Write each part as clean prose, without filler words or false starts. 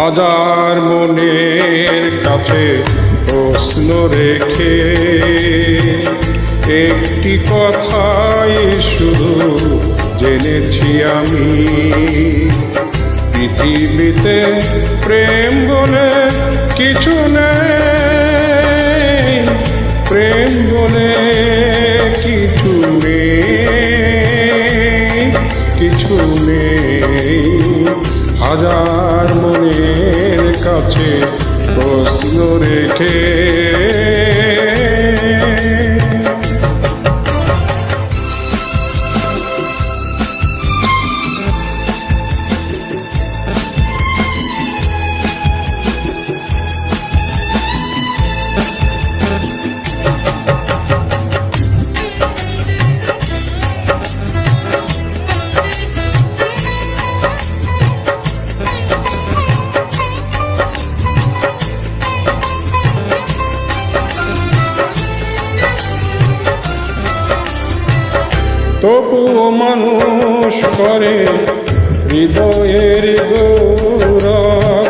হাজার মনের কাছে প্রশ্ন রেখে একটি কথাই শুধু জেনেছি আমি, পৃথিবীতে প্রেম বলে কিছু নেই, প্রেম বলে কিছু নেই, কিছু নেই। হাজার মনের কাছে প্রশ্ন রেখে তবুও মানুষ করে হৃদয়ের গৌরব,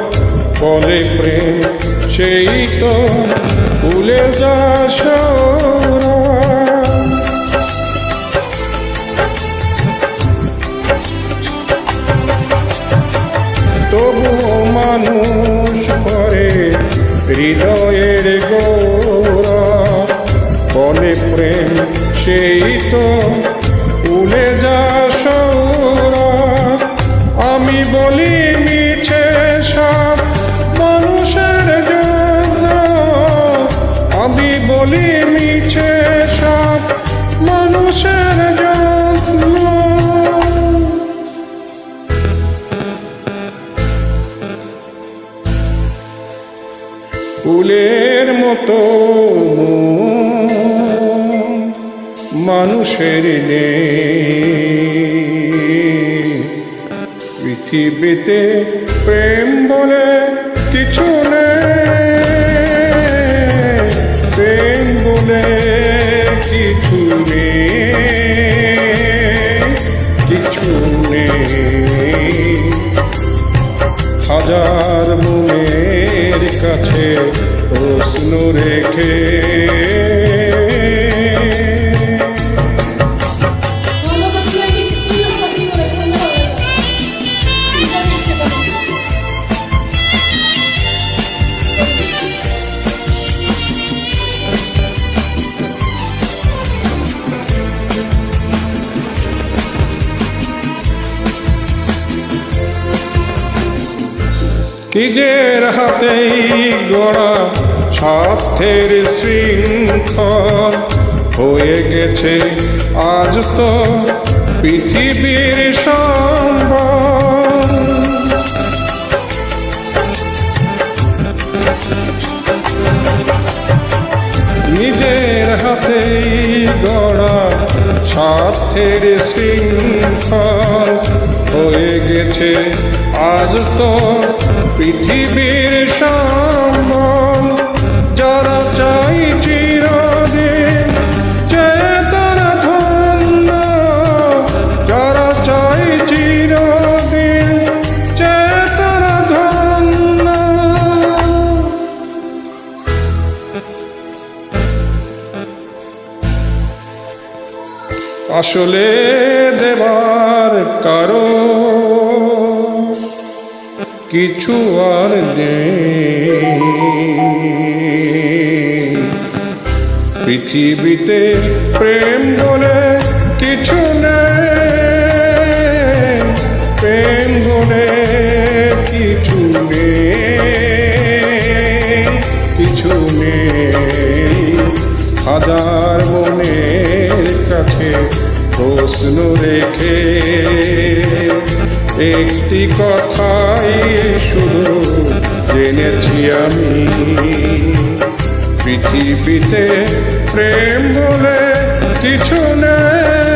বলে প্রেম সেই তো ভুলে যা সৌরভ। তবুও মানুষ করে হৃদয়ের গৌরব, বলে প্রেম সেই তো ভুলে যা সৌরভ। আমি বলি মিছে সব মানুষের জন্য, আমি বলি মিছে সব মানুষের জন্য। ফুলের মতো মানুষের নেই, পৃথিবীতে প্রেম বলে কিছু নেই, প্রেম বলে কিছু নেই, কিছু নেই। হাজার মনের কাছে প্রশ্ন রেখে নিজের হাতেই গড়া স্বার্থের শৃঙ্খল হয়ে গেছে আজ তো পৃথিবীর সম্বল। নিজের হাতেই গড়া স্বার্থের শৃঙ্খল হয়ে গেছে আজ তো পৃথিবীর সম্বল। যারা চাই চিরদিন চেয়ে তারা ধন্য, যারা চাই চিরদিন চেয়ে তারা ধন্য। আসলে দেবার কারো কিছু আর নেই, পৃথিবীতে প্রেম বলে কিছু নেই, প্রেম বলে কিছু নেই, কিছু নেই। হাজার মনের কাছে প্রশ্ন রেখে একটি কথাই শুধু জেনেছি আমি, পৃথিবীতে প্রেম বলে কিছু নেই।